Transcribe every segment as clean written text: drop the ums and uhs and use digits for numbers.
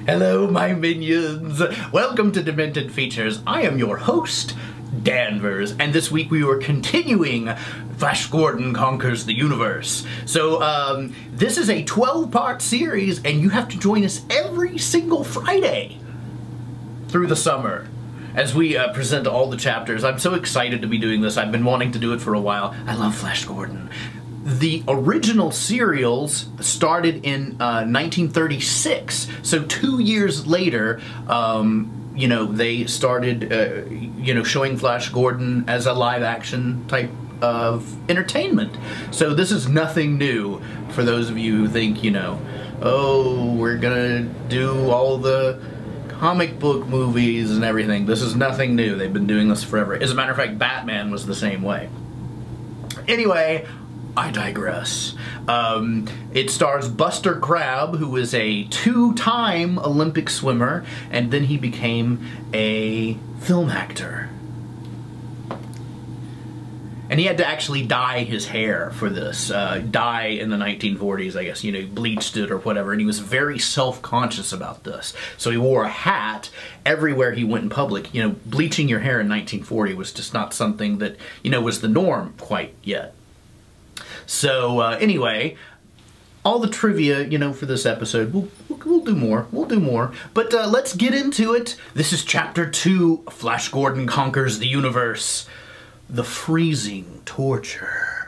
Hello, my minions! Welcome to Demented Features. I am your host, Danvers, and this week we were continuing Flash Gordon Conquers the Universe. So, this is a 12-part series, and you have to join us every single Friday through the summer as we present all the chapters. I'm so excited to be doing this. I've been wanting to do it for a while. I love Flash Gordon. The original serials started in 1936, so 2 years later, you know, they started, you know, showing Flash Gordon as a live-action type of entertainment. So this is nothing new for those of you who think, you know, oh, we're gonna do all the comic book movies and everything. This is nothing new. They've been doing this forever. As a matter of fact, Batman was the same way. Anyway, I digress. It stars Buster Crabbe, who is a two-time Olympic swimmer, and then he became a film actor. And he had to actually dye his hair for this. Dye in the 1940s, I guess. You know, he bleached it or whatever, and he was very self-conscious about this. So he wore a hat everywhere he went in public. You know, bleaching your hair in 1940 was just not something that, you know, was the norm quite yet. So, anyway, all the trivia, you know, for this episode, we'll do more. We'll do more. But let's get into it. This is Chapter 2, Flash Gordon Conquers the Universe. The Freezing Torture.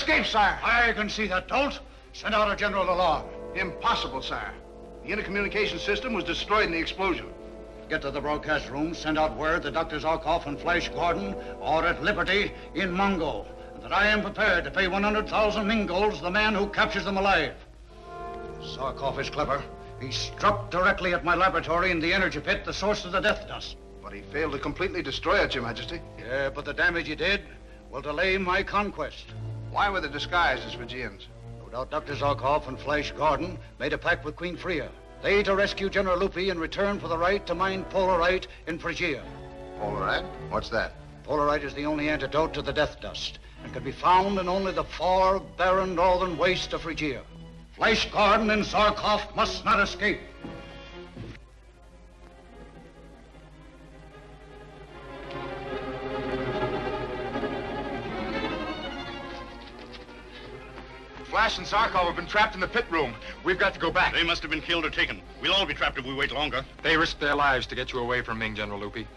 escape, sire. I can see that, Dolt. Send out a general alarm. Impossible, sire. The intercommunication system was destroyed in the explosion. get to the broadcast room, send out word that Dr. Zarkov and Flash Gordon are at liberty in Mongo, and that I am prepared to pay 100,000 Mingols to the man who captures them alive. Zarkov is clever. He struck directly at my laboratory in the energy pit, the source of the death dust. But he failed to completely destroy it, Your Majesty. Yeah, but the damage he did will delay my conquest. Why were they disguised as Phrygians? No doubt Dr. Zarkov and Flash Gordon made a pact with Queen Phrygia. They to rescue General Lupi in return for the right to mine polarite in Phrygia. Polarite? What's that? Polarite is the only antidote to the death dust and can be found in only the far, barren northern waste of Phrygia. Flash Gordon and Zarkov must not escape. Flash and Zarkov have been trapped in the pit room. We've got to go back. They must have been killed or taken. We'll all be trapped if we wait longer. They risked their lives to get you away from Ming, General Lupi.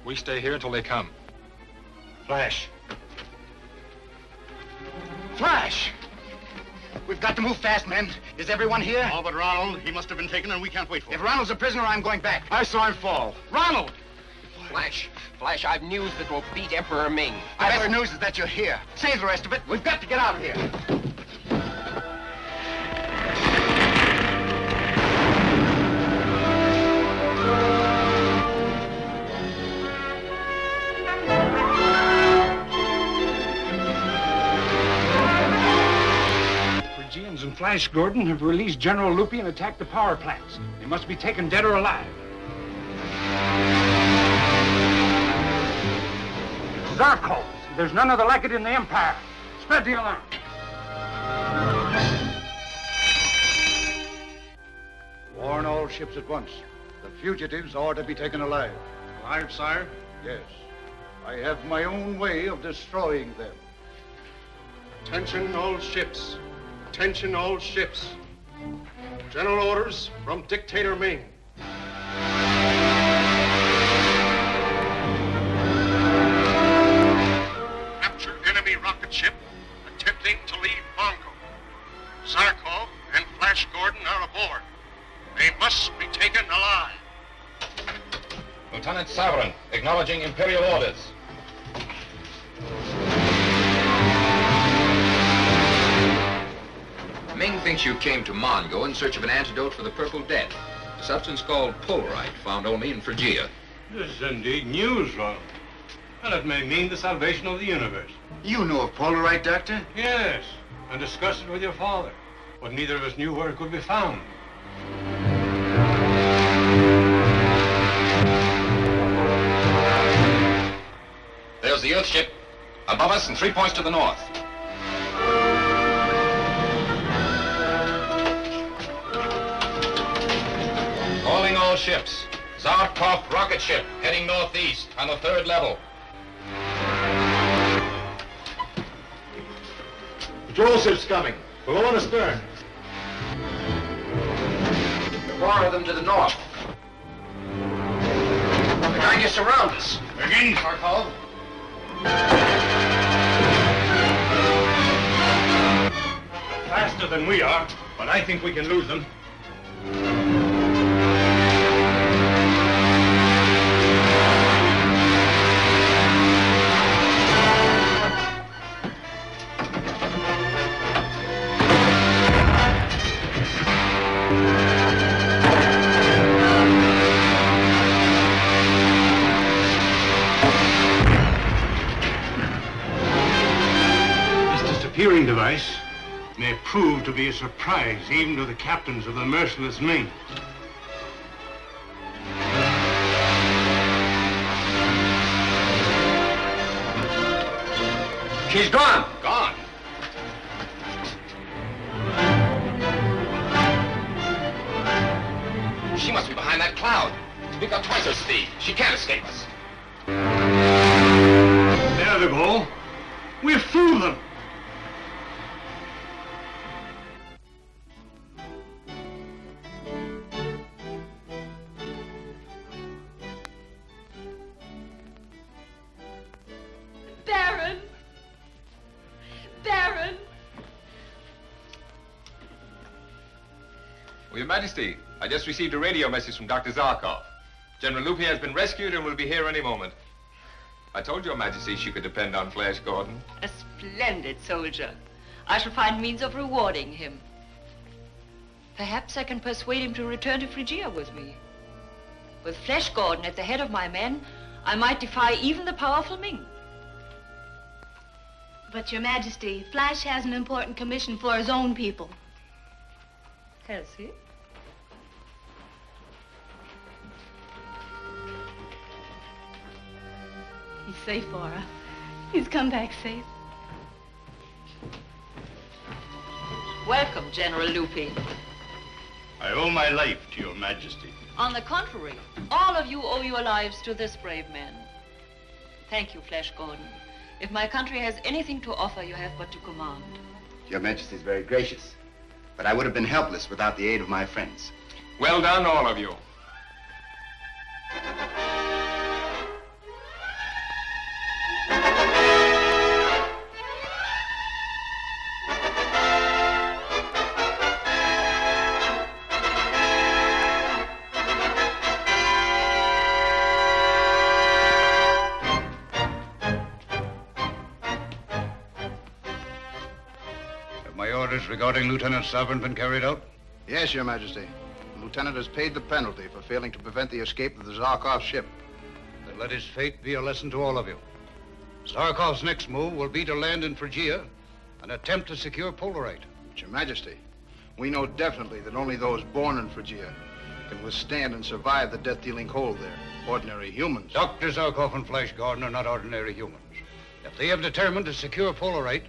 We stay here until they come. Flash. Flash! We've got to move fast, men. Is everyone here? All but Ronald. He must have been taken, and we can't wait for him. If Ronald's a prisoner, I'm going back. I saw him fall. Ronald! Flash, I've news that will beat Emperor Ming. The best news is that you're here. Save the rest of it. We've got to get out of here. And Flash Gordon have released General Lupi and attacked the power plants. They must be taken dead or alive. Zarkov, there's none other like it in the Empire. Spread the alarm. Warn all ships at once. The fugitives are to be taken alive. Alive, sire? Yes. I have my own way of destroying them. Attention all ships. Attention all ships. General orders from Dictator Ming. Capture enemy rocket ship attempting to leave Mongo. Zarkov and Flash Gordon are aboard. They must be taken alive. Lieutenant Sovereign, acknowledging Imperial orders. Ming thinks you came to Mongo in search of an antidote for the Purple Death, a substance called polarite, found only in Phrygia. This is indeed news, Ronald. And it may mean the salvation of the universe. You know of polarite, Doctor? Yes, and discussed it with your father. But neither of us knew where it could be found. There's the Earth ship. Above us and 3 points to the north. Calling all ships. Zarkov rocket ship heading northeast on the 3rd level. Patrol ship's coming. Below on the stern. 4 of them to the north. They're trying to surround us. Again, Zarkov. Faster than we are, but I think we can lose them. Disappearing device may prove to be a surprise even to the captains of the Merciless Ming. She's gone. Gone. She must be behind that cloud. We've got twice her speed. She can't escape us. There they go. We've fooled them. Baron! Baron! Well, Your Majesty, I just received a radio message from Dr. Zarkov. General Lupin has been rescued and will be here any moment. I told Your Majesty she could depend on Flash Gordon. A splendid soldier. I shall find means of rewarding him. Perhaps I can persuade him to return to Phrygia with me. With Flash Gordon at the head of my men, I might defy even the powerful Ming. But, Your Majesty, Flash has an important commission for his own people. Has he? He's safe, Aura. He's come back safe. Welcome, General Lupin. I owe my life to Your Majesty. On the contrary, all of you owe your lives to this brave man. Thank you, Flash Gordon. If my country has anything to offer, you have but to command. Your Majesty is very gracious, but I would have been helpless without the aid of my friends. Well done, all of you. Regarding Lieutenant Sovereign been carried out? Yes, Your Majesty. The lieutenant has paid the penalty for failing to prevent the escape of the Zarkov ship. Then let his fate be a lesson to all of you. Zarkov's next move will be to land in Phrygia and attempt to secure Polarite. But, Your Majesty, we know definitely that only those born in Phrygia can withstand and survive the death-dealing cold there. Ordinary humans. Dr. Zarkov and Flash Gordon are not ordinary humans. If they have determined to secure Polarite,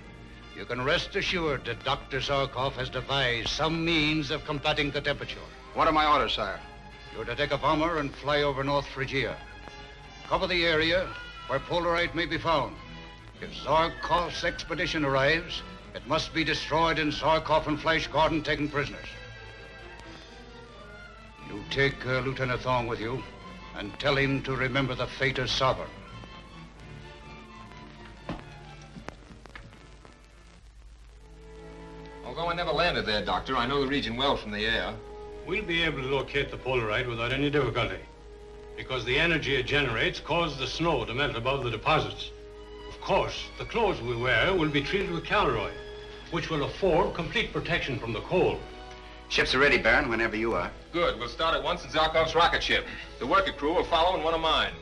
you can rest assured that Dr. Zarkov has devised some means of combating the temperature. What are my orders, sire? You're to take a bomber and fly over North Phrygia. Cover the area where Polarite may be found. If Zarkov's expedition arrives, it must be destroyed and Zarkov and Flash Gordon taken prisoners. You take Lieutenant Thong with you and tell him to remember the fate of Sovereign. Although I never landed there, Doctor, I know the region well from the air. We'll be able to locate the Polarite without any difficulty, because the energy it generates causes the snow to melt above the deposits. Of course, the clothes we wear will be treated with caloroid, which will afford complete protection from the cold. Ships are ready, Baron, whenever you are. Good. We'll start at once in Zarkov's rocket ship. The worker crew will follow in one of mine.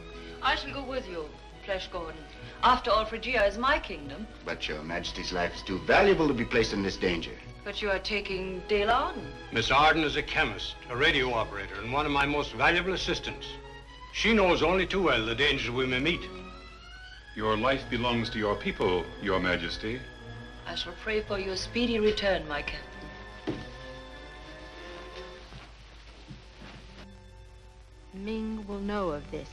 I shall go with you, Flash Gordon. After all, Phrygia is my kingdom. But Your Majesty's life is too valuable to be placed in this danger. But you are taking Dale Arden. Miss Arden is a chemist, a radio operator, and one of my most valuable assistants. She knows only too well the dangers we may meet. Your life belongs to your people, Your Majesty. I shall pray for your speedy return, my captain. Ming will know of this.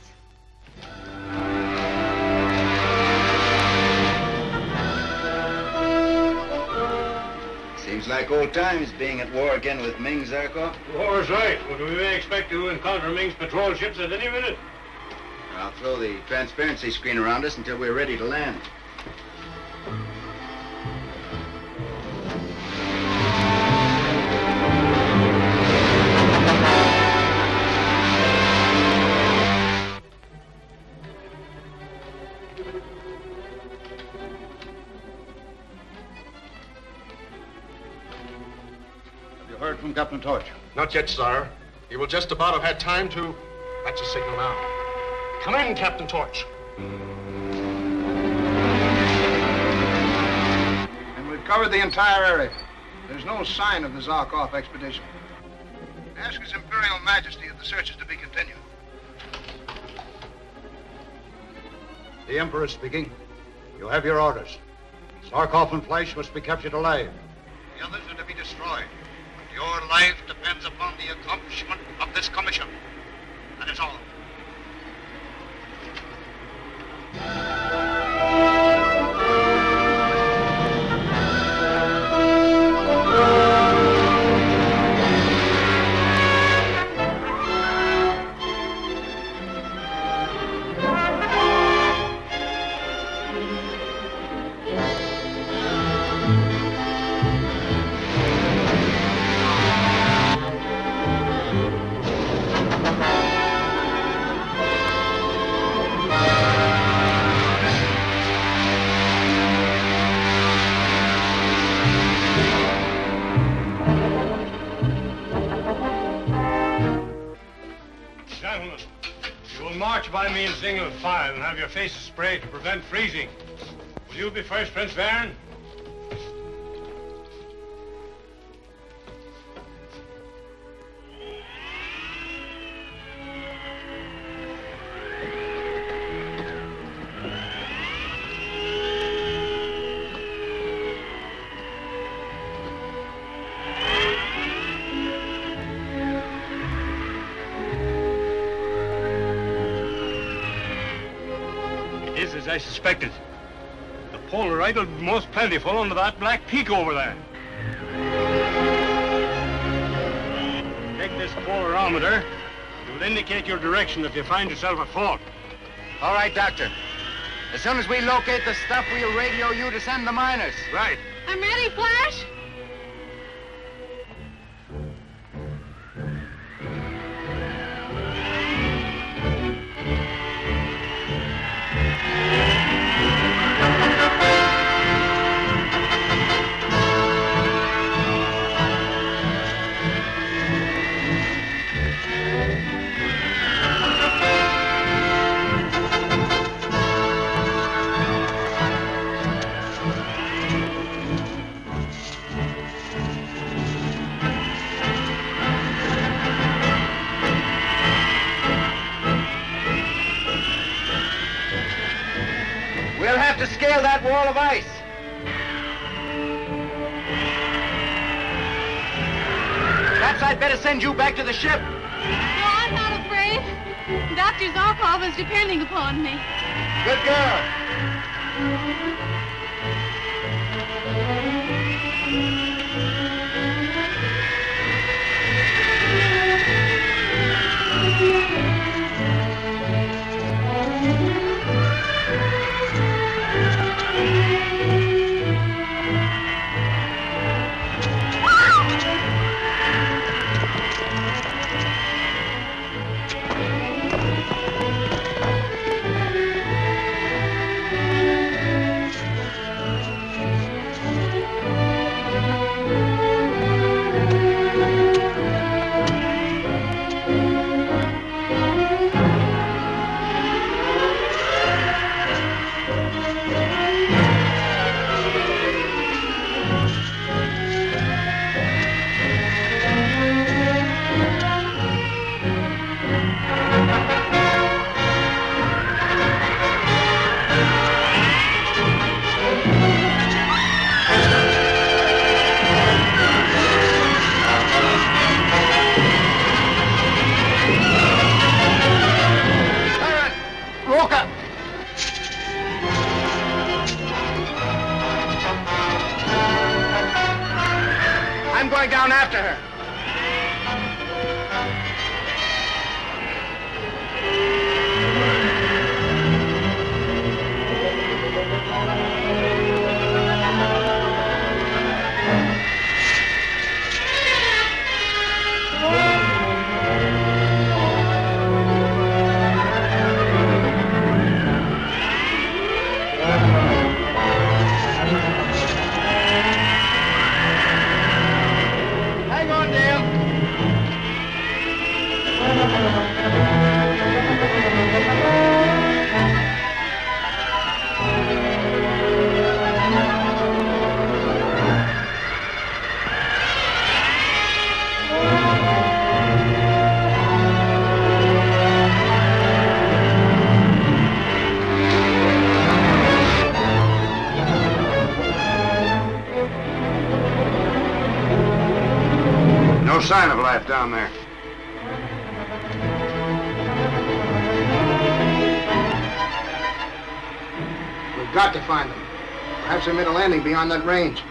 Seems like old times being at war again with Ming, Zarkov. War's right, but we may expect to encounter Ming's patrol ships at any minute. I'll throw the transparency screen around us until we're ready to land. Heard from Captain Torch? Not yet, sire. He will just about have had time to... That's a signal now. Come in, Captain Torch. And we've covered the entire area. There's no sign of the Zarkov expedition. Ask His Imperial Majesty if the search is to be continued. The Emperor speaking. You have your orders. Zarkov and Flash must be captured alive. The others are to be destroyed. Your life depends upon the accomplishment of this commission. That is all. single file and have your faces sprayed to prevent freezing. Will you be first, Prince Baron? As I suspected. The Polaroid will be most plentiful under that black peak over there. Take this polarimeter. It will indicate your direction if you find yourself at fault. All right, Doctor. As soon as we locate the stuff, we'll radio you to send the miners. Right. I'm ready, Flash. We'll have to scale that wall of ice. Perhaps I'd better send you back to the ship. No, I'm not afraid. Dr. Zarkov is depending upon me. Good girl. Down after her. No sign of life down there. We've got to find them. Perhaps they made a landing beyond that range.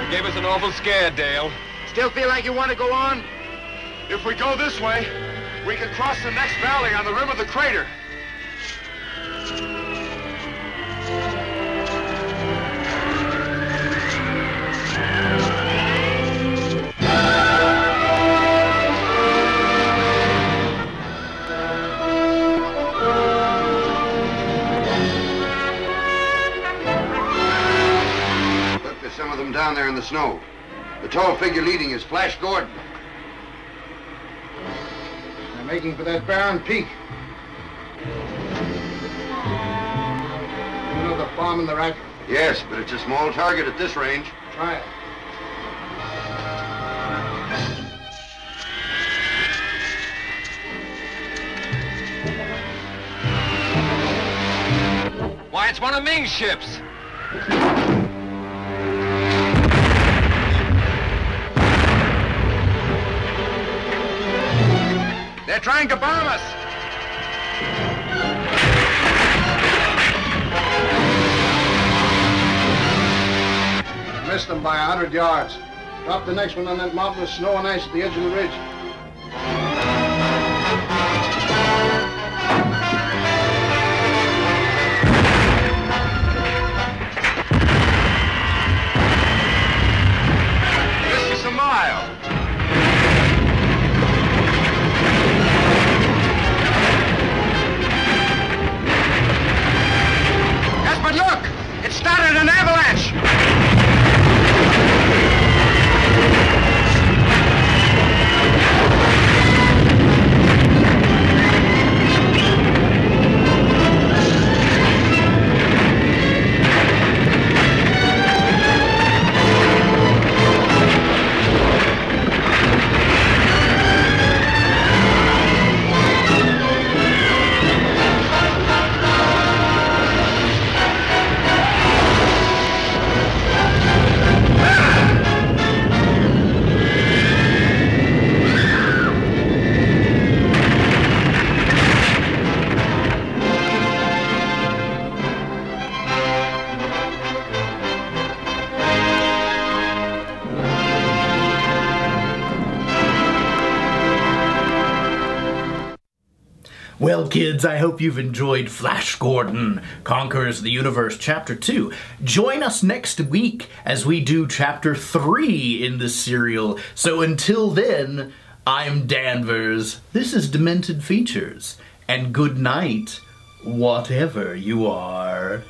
Gave us an awful scare, Dale. Still feel like you want to go on? If we go this way, we can cross the next valley on the rim of the crater. the snow. The tall figure leading is Flash Gordon. They're making for that barren peak. You know the bomb in the rack? Yes, but it's a small target at this range. Try it. Why, it's one of Ming's ships. They're trying to bomb us. Missed them by 100 yards. Drop the next one on that mountain of snow and ice at the edge of the ridge. This is a mile. Yes, but look! It started an avalanche! Well, kids, I hope you've enjoyed Flash Gordon Conquers the Universe Chapter 2. Join us next week as we do Chapter 3 in this serial. So until then, I'm Danvers, this is Demented Features, and good night, whatever you are.